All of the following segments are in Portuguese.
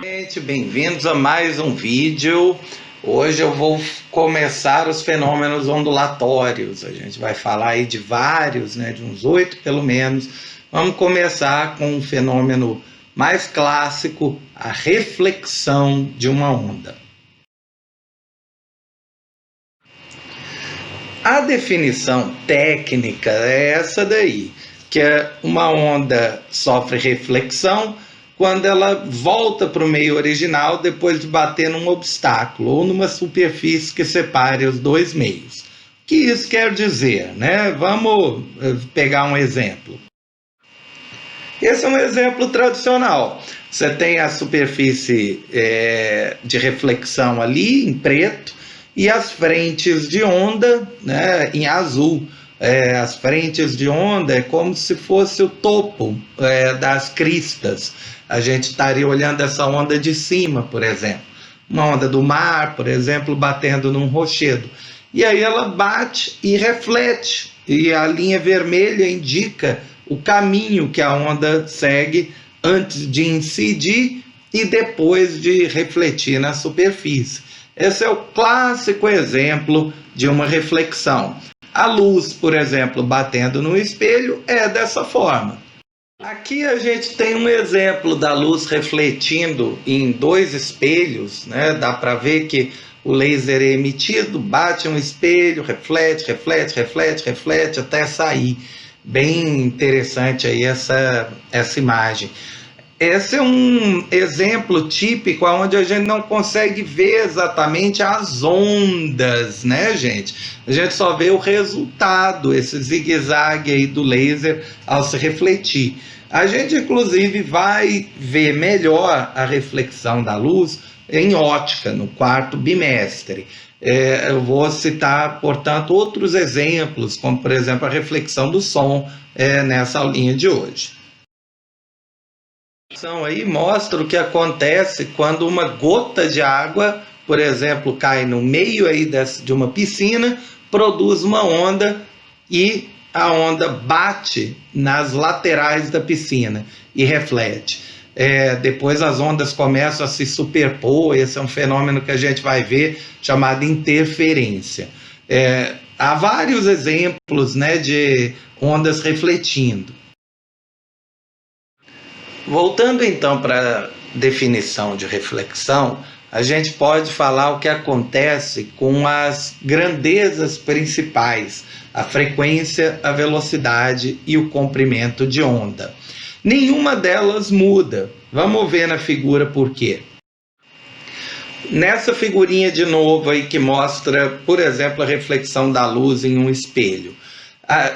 Gente, bem-vindos a mais um vídeo. Hoje eu vou começar os fenômenos ondulatórios. A gente vai falar aí de vários, de uns 8 pelo menos. Vamos começar com um fenômeno mais clássico, a reflexão de uma onda. A definição técnica é essa daí, que uma onda sofre reflexão quando ela volta para o meio original depois de bater num obstáculo ou numa superfície que separe os dois meios. O que isso quer dizer, Vamos pegar um exemplo. Esse é um exemplo tradicional. Você tem a superfície de reflexão ali em preto e as frentes de onda em azul. As frentes de onda é como se fosse o topo das cristas. A gente estaria olhando essa onda de cima, por exemplo. Uma onda do mar, por exemplo, batendo num rochedo. E aí ela bate e reflete. E a linha vermelha indica o caminho que a onda segue antes de incidir e depois de refletir na superfície. Esse é o clássico exemplo de uma reflexão. A luz, por exemplo, batendo no espelho é dessa forma. Aqui a gente tem um exemplo da luz refletindo em dois espelhos, Dá para ver que o laser é emitido, bate um espelho, reflete, reflete, reflete, reflete até sair. Bem interessante aí essa imagem. Esse é um exemplo típico onde a gente não consegue ver exatamente as ondas, gente? A gente só vê o resultado, esse zigue-zague aí do laser ao se refletir. A gente, inclusive, vai ver melhor a reflexão da luz em ótica, no quarto bimestre. Eu vou citar, portanto, outros exemplos, como, por exemplo, a reflexão do som nessa aulinha de hoje. Aí mostra o que acontece quando uma gota de água, por exemplo, cai no meio aí de uma piscina, produz uma onda e a onda bate nas laterais da piscina e reflete. Depois as ondas começam a se superpor. Esse é um fenômeno que a gente vai ver chamado interferência. Há vários exemplos de ondas refletindo. Voltando então para a definição de reflexão, a gente pode falar o que acontece com as grandezas principais, a frequência, a velocidade e o comprimento de onda. Nenhuma delas muda. Vamos ver na figura por quê. Nessa figurinha de novo aí que mostra, por exemplo, a reflexão da luz em um espelho.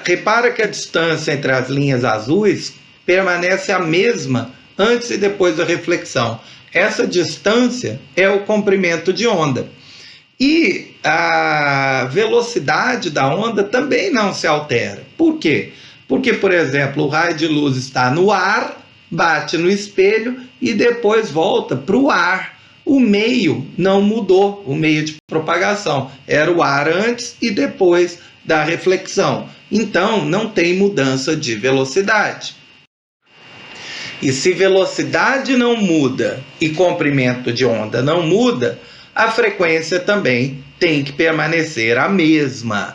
Repara que a distância entre as linhas azuis permanece a mesma antes e depois da reflexão. Essa distância é o comprimento de onda. E a velocidade da onda também não se altera. Por quê? Porque, por exemplo, o raio de luz está no ar, bate no espelho e depois volta para o ar. O meio não mudou, o meio de propagação. Era o ar antes e depois da reflexão. Então, não tem mudança de velocidade. E se velocidade não muda e comprimento de onda não muda, a frequência também tem que permanecer a mesma.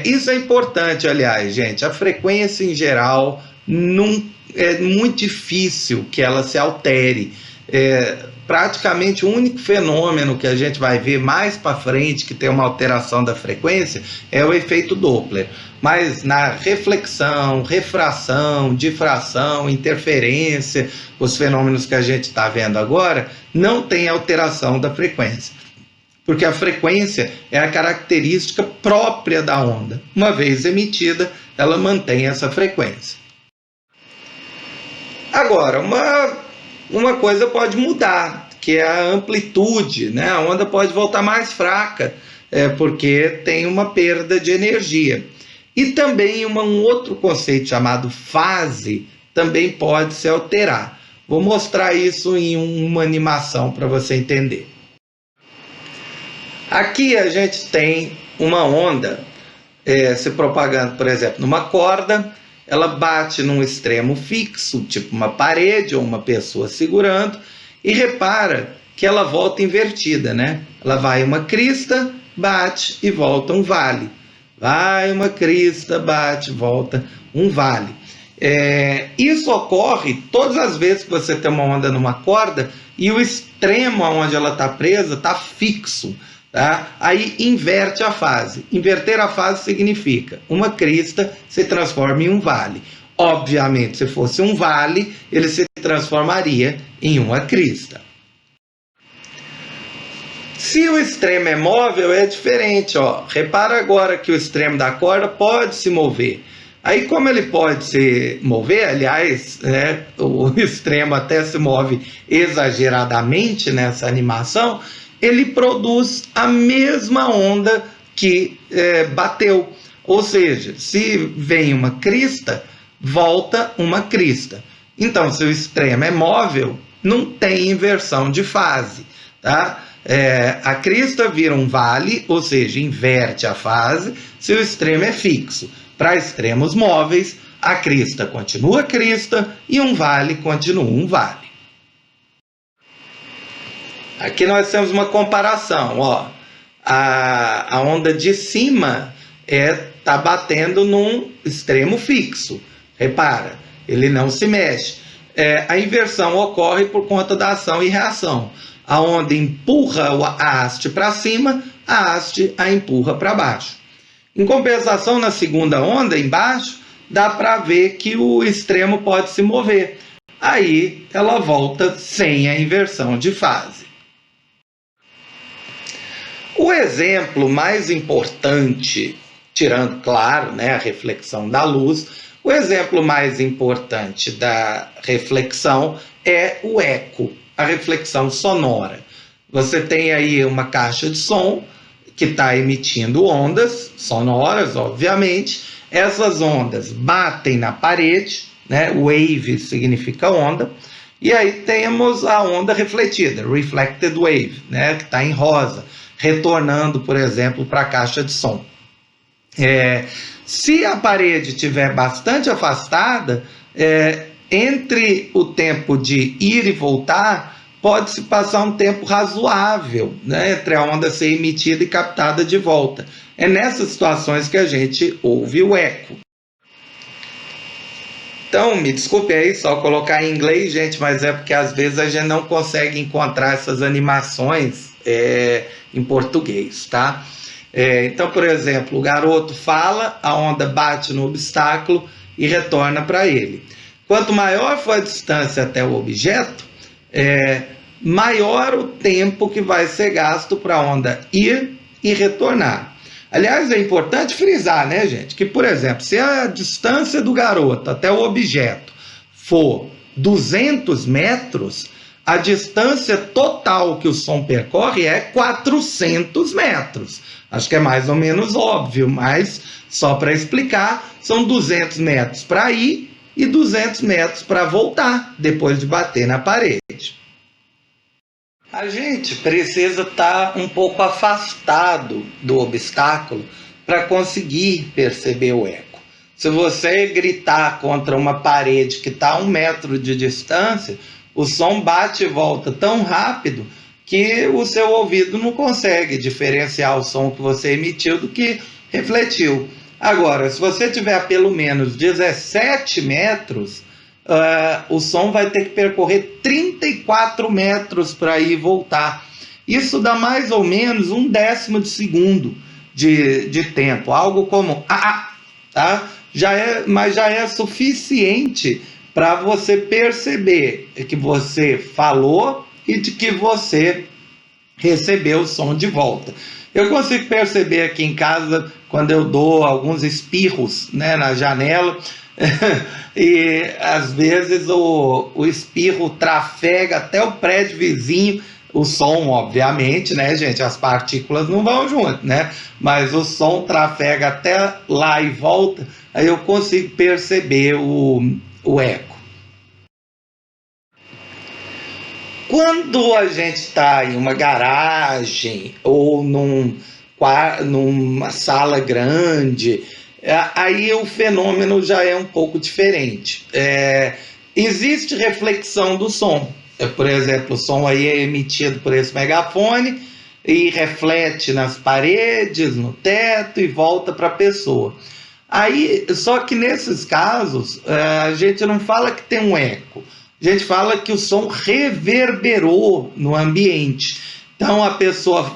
Isso é importante, aliás, gente. A frequência em geral é muito difícil que ela se altere. Praticamente o único fenômeno que a gente vai ver mais para frente que tem uma alteração da frequência é o efeito Doppler. Mas na reflexão, refração, difração, interferência, os fenômenos que a gente está vendo agora, não tem alteração da frequência. Porque a frequência é a característica própria da onda. Uma vez emitida, ela mantém essa frequência. Agora, uma coisa pode mudar, que é a amplitude, A onda pode voltar mais fraca, porque tem uma perda de energia. E também um outro conceito chamado fase também pode se alterar. Vou mostrar isso em uma animação para você entender. Aqui a gente tem uma onda se propagando, por exemplo, numa corda. Ela bate num extremo fixo, tipo uma parede ou uma pessoa segurando, E repara que ela volta invertida, né? Ela vai uma crista, bate e volta um vale. Vai uma crista, bate, volta um vale. Isso ocorre todas as vezes que você tem uma onda numa corda e o extremo onde ela está presa está fixo. Tá? Aí inverte a fase. Inverter a fase significa uma crista se transforma em um vale. Obviamente, se fosse um vale, ele se transformaria em uma crista. Se o extremo é móvel, é diferente. Ó. Repara agora que o extremo da corda pode se mover. Aí, como ele pode se mover, aliás, né, o extremo até se move exageradamente nessa animação, ele produz a mesma onda que bateu. Ou seja, se vem uma crista, volta uma crista. Então, se o extremo é móvel, não tem inversão de fase. Tá? A crista vira um vale, ou seja, inverte a fase, se o extremo é fixo. Para extremos móveis, a crista continua crista e um vale continua um vale. Aqui nós temos uma comparação. Ó. A onda de cima está batendo num extremo fixo. Repara, ele não se mexe. A inversão ocorre por conta da ação e reação. A onda empurra a haste para cima, a haste a empurra para baixo. Em compensação, na segunda onda, embaixo, dá para ver que o extremo pode se mover. Aí ela volta sem a inversão de fase. O exemplo mais importante, tirando, claro, né, a reflexão da luz, o exemplo mais importante da reflexão é o eco, a reflexão sonora. Você tem aí uma caixa de som que está emitindo ondas sonoras, obviamente. Essas ondas batem na parede, né? Wave significa onda. E aí temos a onda refletida, reflected wave, né? Que está em rosa, retornando, por exemplo, para a caixa de som. Se a parede estiver bastante afastada, entre o tempo de ir e voltar, pode-se passar um tempo razoável, né, entre a onda ser emitida e captada de volta. É nessas situações que a gente ouve o eco. Então, me desculpe aí só colocar em inglês, gente, mas é porque às vezes a gente não consegue encontrar essas animações em português, tá? Então, por exemplo, o garoto fala, a onda bate no obstáculo e retorna para ele. Quanto maior for a distância até o objeto, maior o tempo que vai ser gasto para a onda ir e retornar. Aliás, é importante frisar, né, gente, que, por exemplo, se a distância do garoto até o objeto for 200 metros, a distância total que o som percorre é 400 metros. Acho que é mais ou menos óbvio, mas só para explicar, são 200 metros para ir e 200 metros para voltar, depois de bater na parede. A gente precisa estar um pouco afastado do obstáculo para conseguir perceber o eco. Se você gritar contra uma parede que está a 1 metro de distância, o som bate e volta tão rápido que o seu ouvido não consegue diferenciar o som que você emitiu do que refletiu. Agora, se você tiver pelo menos 17 metros, o som vai ter que percorrer 34 metros para ir e voltar. Isso dá mais ou menos 1/10 de segundo de tempo, algo como tá? Mas já é suficiente para você perceber que você falou e de que você recebeu o som de volta. Eu consigo perceber aqui em casa quando eu dou alguns espirros, né, na janela, e às vezes o espirro trafega até o prédio vizinho, o som, obviamente, né, gente, as partículas não vão junto, né, mas o som trafega até lá e volta, aí eu consigo perceber o eco. Quando a gente está em uma garagem ou numa sala grande, aí o fenômeno já é um pouco diferente. Existe reflexão do som, por exemplo, o som aí é emitido por esse megafone e reflete nas paredes, no teto e volta para a pessoa. Aí, só que nesses casos, a gente não fala que tem um eco, a gente fala que o som reverberou no ambiente. Então a pessoa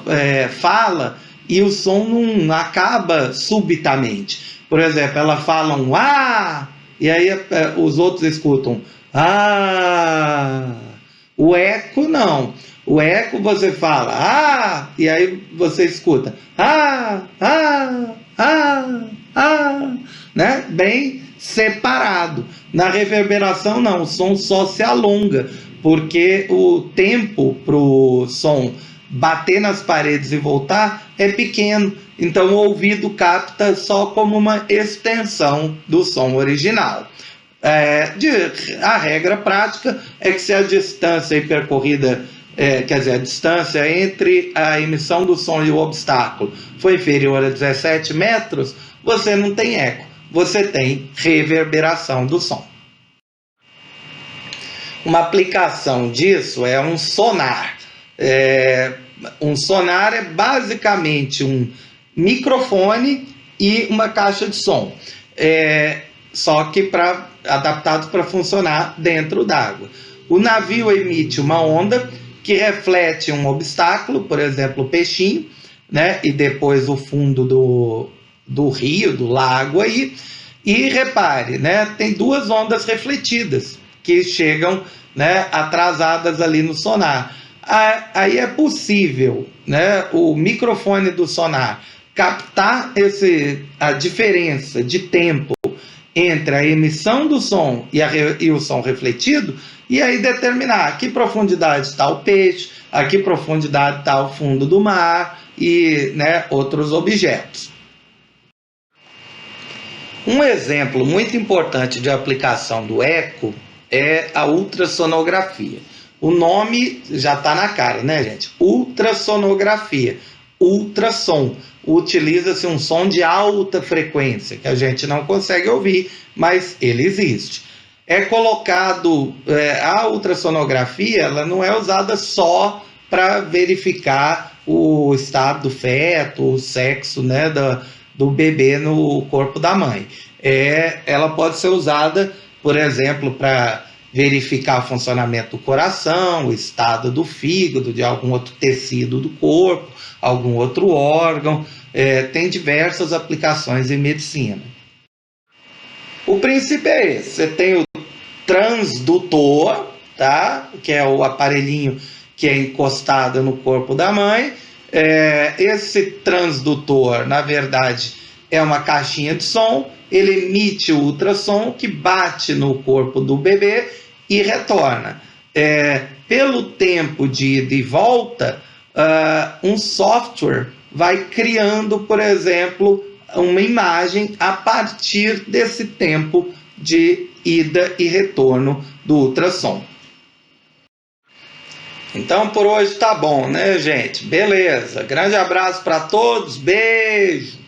fala e o som não acaba subitamente. Por exemplo, ela fala um ah, e aí os outros escutam ah. O eco não. O eco você fala ah, e aí você escuta né? Bem separado. Na reverberação não, o som só se alonga, porque o tempo para o som bater nas paredes e voltar é pequeno, então o ouvido capta só como uma extensão do som original. A regra prática é que se a distância percorrida, a distância entre a emissão do som e o obstáculo foi inferior a 17 metros, você não tem eco, você tem reverberação do som. Uma aplicação disso é um sonar. Um sonar é basicamente um microfone e uma caixa de som, só que adaptados para funcionar dentro d'água. O navio emite uma onda que reflete um obstáculo, por exemplo, o peixinho, né? E depois o fundo do rio, do lago aí. E repare, né? Tem duas ondas refletidas que chegam, né, atrasadas ali no sonar. Aí é possível, né, o microfone do sonar captar a diferença de tempo entre a emissão do som e o som refletido, e aí determinar a que profundidade está o peixe, a que profundidade está o fundo do mar e, né, outros objetos. Um exemplo muito importante de aplicação do eco é a ultrassonografia. O nome já está na cara, né, gente? Ultrassonografia, ultrassom. Utiliza-se um som de alta frequência, que a gente não consegue ouvir, mas ele existe. É colocado, a ultrassonografia, ela não é usada só para verificar o estado do feto, o sexo, né, do bebê no corpo da mãe. Ela pode ser usada, por exemplo, para verificar o funcionamento do coração, o estado do fígado, de algum outro tecido do corpo, algum outro órgão. Tem diversas aplicações em medicina. O princípio é esse: você tem o transdutor, tá? Que é o aparelhinho que é encostado no corpo da mãe. Esse transdutor, na verdade, é uma caixinha de som. Ele emite o ultrassom que bate no corpo do bebê e retorna. Pelo tempo de ida e volta, um software vai criando, por exemplo, uma imagem a partir desse tempo de ida e retorno do ultrassom. Então por hoje tá bom, né, gente? Beleza. Grande abraço para todos. Beijo.